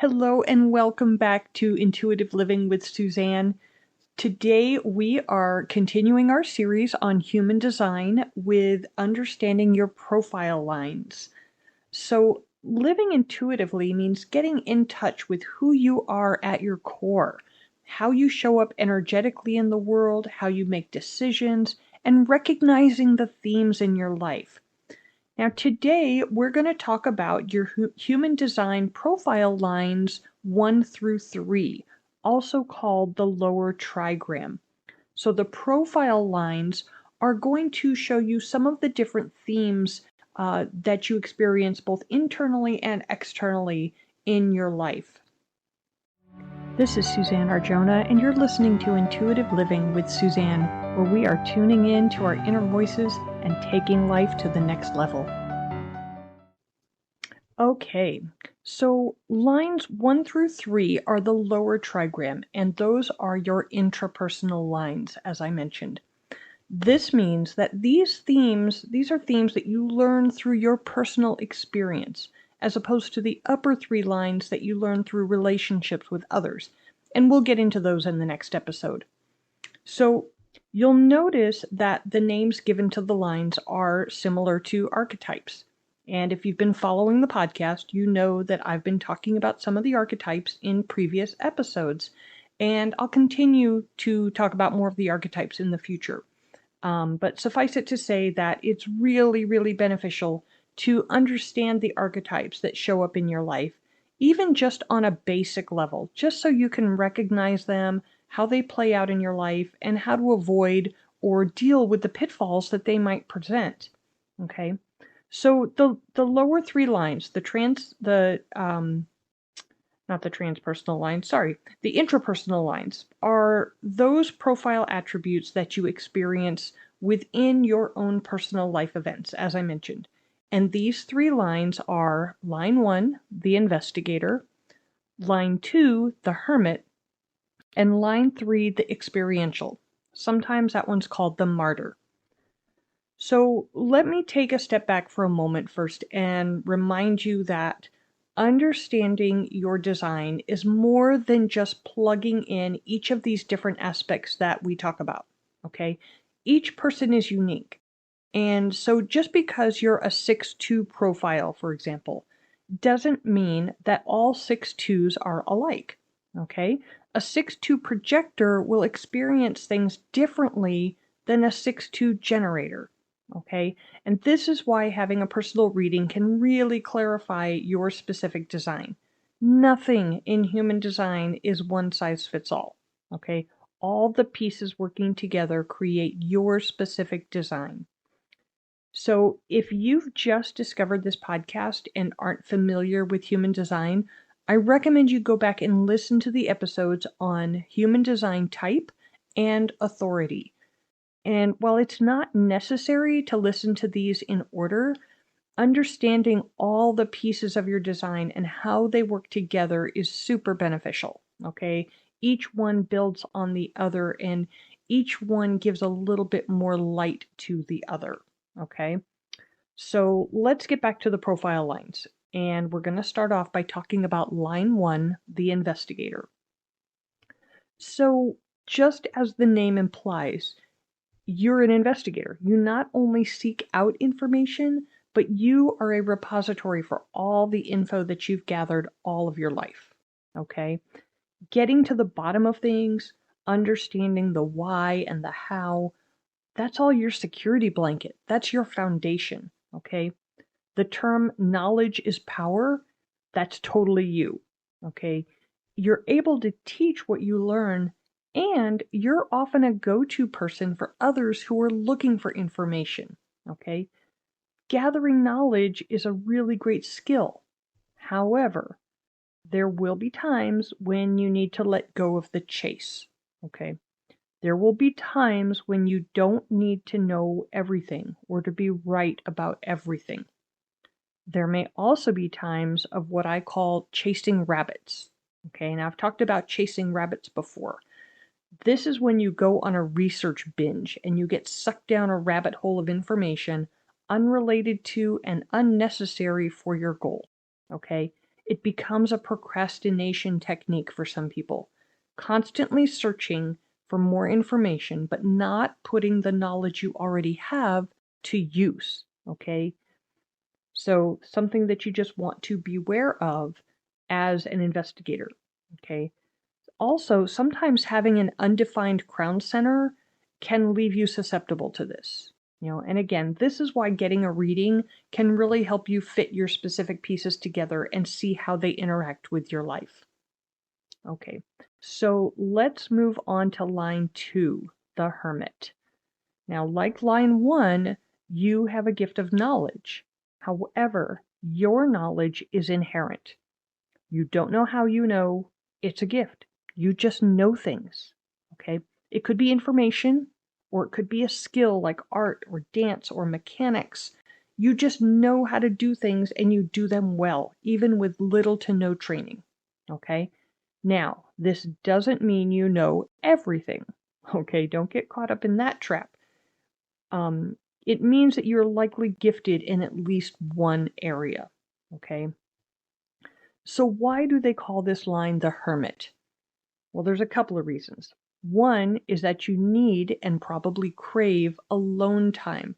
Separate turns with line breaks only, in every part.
Hello and welcome back to Intuitive Living with Suzanne. Today we are continuing our series on human design with understanding your profile lines. So living intuitively means getting in touch with who you are at your core, how you show up energetically in the world, how you make decisions, and recognizing the themes in your life. Now, today we're going to talk about your human design profile lines 1 through 3, also called the lower trigram. So, the profile lines are going to show you some of the different themes that you experience both internally and externally in your life. This is Suzanne Arjona, and you're listening to Intuitive Living with Suzanne, where we are tuning in to our inner voices and taking life to the next level. Okay, so lines 1 through 3 are the lower trigram, and those are your intrapersonal lines, as I mentioned. This means that these are themes that you learn through your personal experience, as opposed to the upper 3 lines that you learn through relationships with others. And we'll get into those in the next episode. So you'll notice that the names given to the lines are similar to archetypes. And if you've been following the podcast, you know that I've been talking about some of the archetypes in previous episodes. And I'll continue to talk about more of the archetypes in the future. But suffice it to say that it's really, really beneficial to understand the archetypes that show up in your life, even just on a basic level, just so you can recognize them, how they play out in your life, and how to avoid or deal with the pitfalls that they might present. Okay, so the lower 3 lines, the intrapersonal lines are those profile attributes that you experience within your own personal life events, as I mentioned. And these 3 lines are line 1, the investigator, line 2, the hermit, and line 3, the experiential. Sometimes that one's called the martyr. So let me take a step back for a moment first and remind you that understanding your design is more than just plugging in each of these different aspects that we talk about, okay? Each person is unique. And so just because you're a 6-2 profile, for example, doesn't mean that all 6-2s are alike, okay? A 6-2 projector will experience things differently than a 6-2 generator. Okay, and this is why having a personal reading can really clarify your specific design. Nothing in human design is one size fits all. Okay, all the pieces working together create your specific design. So if you've just discovered this podcast and aren't familiar with human design, I recommend you go back and listen to the episodes on human design type and authority. And while it's not necessary to listen to these in order, understanding all the pieces of your design and how they work together is super beneficial, okay? Each one builds on the other, and each one gives a little bit more light to the other, okay? So let's get back to the profile lines. And we're going to start off by talking about line 1, the investigator. So just as the name implies, you're an investigator. You not only seek out information, but you are a repository for all the info that you've gathered all of your life. Okay? Getting to the bottom of things, understanding the why and the how, that's all your security blanket. That's your foundation. Okay? The term knowledge is power, that's totally you. Okay? You're able to teach what you learn, and you're often a go-to person for others who are looking for information, okay? Gathering knowledge is a really great skill. However, there will be times when you need to let go of the chase, okay? There will be times when you don't need to know everything or to be right about everything. There may also be times of what I call chasing rabbits, okay? Now, I've talked about chasing rabbits before. This is when you go on a research binge and you get sucked down a rabbit hole of information unrelated to and unnecessary for your goal. Okay? It becomes a procrastination technique for some people, constantly searching for more information, but not putting the knowledge you already have to use, okay? So something that you just want to beware of as an investigator, okay? Also, sometimes having an undefined crown center can leave you susceptible to this. And again, this is why getting a reading can really help you fit your specific pieces together and see how they interact with your life. Okay, so let's move on to line 2, the Hermit. Now, like line 1, you have a gift of knowledge. However, your knowledge is inherent. You don't know how you know, it's a gift. You just know things, okay? It could be information, or it could be a skill like art or dance or mechanics. You just know how to do things and you do them well, even with little to no training, okay? Now, this doesn't mean you know everything, okay? Don't get caught up in that trap. It means that you're likely gifted in at least one area, okay? So why do they call this line the Hermit? Well, there's a couple of reasons. One is that you need and probably crave alone time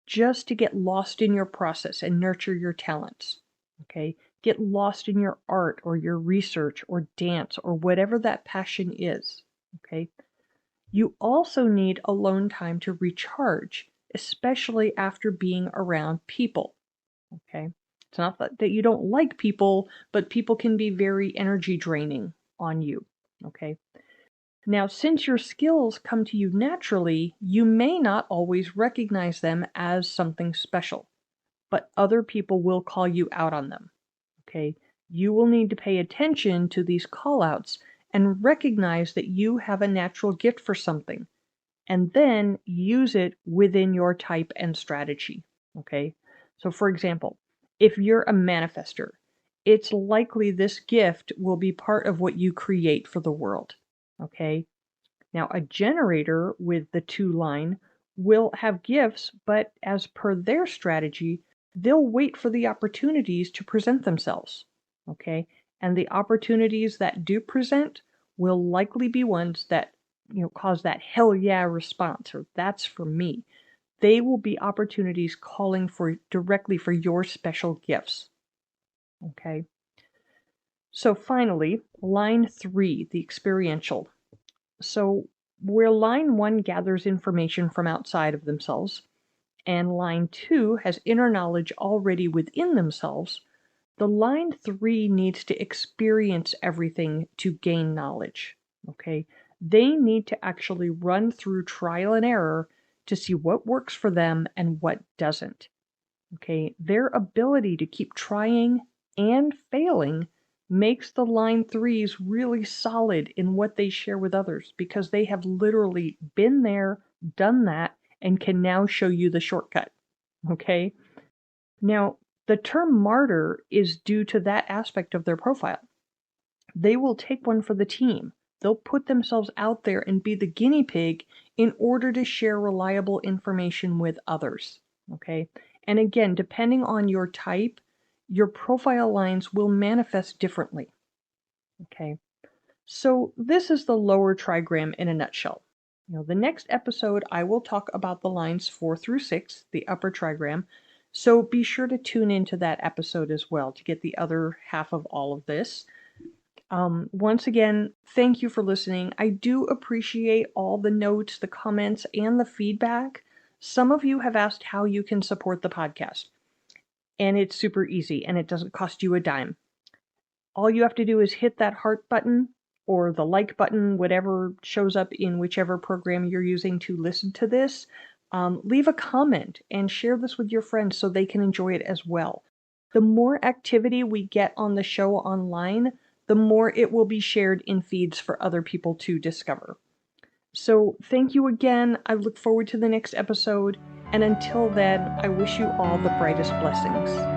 just to get lost in your process and nurture your talents. Okay? Get lost in your art or your research or dance or whatever that passion is. Okay? You also need alone time to recharge, especially after being around people. Okay? It's not that you don't like people, but people can be very energy draining on you. Okay? Now, since your skills come to you naturally, you may not always recognize them as something special, but other people will call you out on them. Okay? You will need to pay attention to these call-outs and recognize that you have a natural gift for something, and then use it within your type and strategy. Okay? So, for example, if you're a manifester, it's likely this gift will be part of what you create for the world. Okay? Now, a generator with the 2 line will have gifts, but as per their strategy, they'll wait for the opportunities to present themselves. Okay? And the opportunities that do present will likely be ones that cause that hell yeah response, or that's for me. They will be opportunities calling for directly for your special gifts. Okay? So finally, line 3, the experiential. So where line 1 gathers information from outside of themselves, and line 2 has inner knowledge already within themselves, the line 3 needs to experience everything to gain knowledge. Okay? They need to actually run through trial and error to see what works for them and what doesn't. Okay? Their ability to keep trying and failing makes the line 3s really solid in what they share with others, because they have literally been there, done that, and can now show you the shortcut. Okay? Now, the term martyr is due to that aspect of their profile. They will take one for the team. They'll put themselves out there and be the guinea pig in order to share reliable information with others. Okay? And again, depending on your type, your profile lines will manifest differently. Okay? So this is the lower trigram in a nutshell. The next episode, I will talk about the lines 4 through 6, the upper trigram. So be sure to tune into that episode as well to get the other half of all of this. Once again, thank you for listening. I do appreciate all the notes, the comments, and the feedback. Some of you have asked how you can support the podcast. And it's super easy, and it doesn't cost you a dime. All you have to do is hit that heart button or the like button, whatever shows up in whichever program you're using to listen to this. Leave a comment and share this with your friends so they can enjoy it as well. The more activity we get on the show online, the more it will be shared in feeds for other people to discover. So thank you again. I look forward to the next episode. And until then, I wish you all the brightest blessings.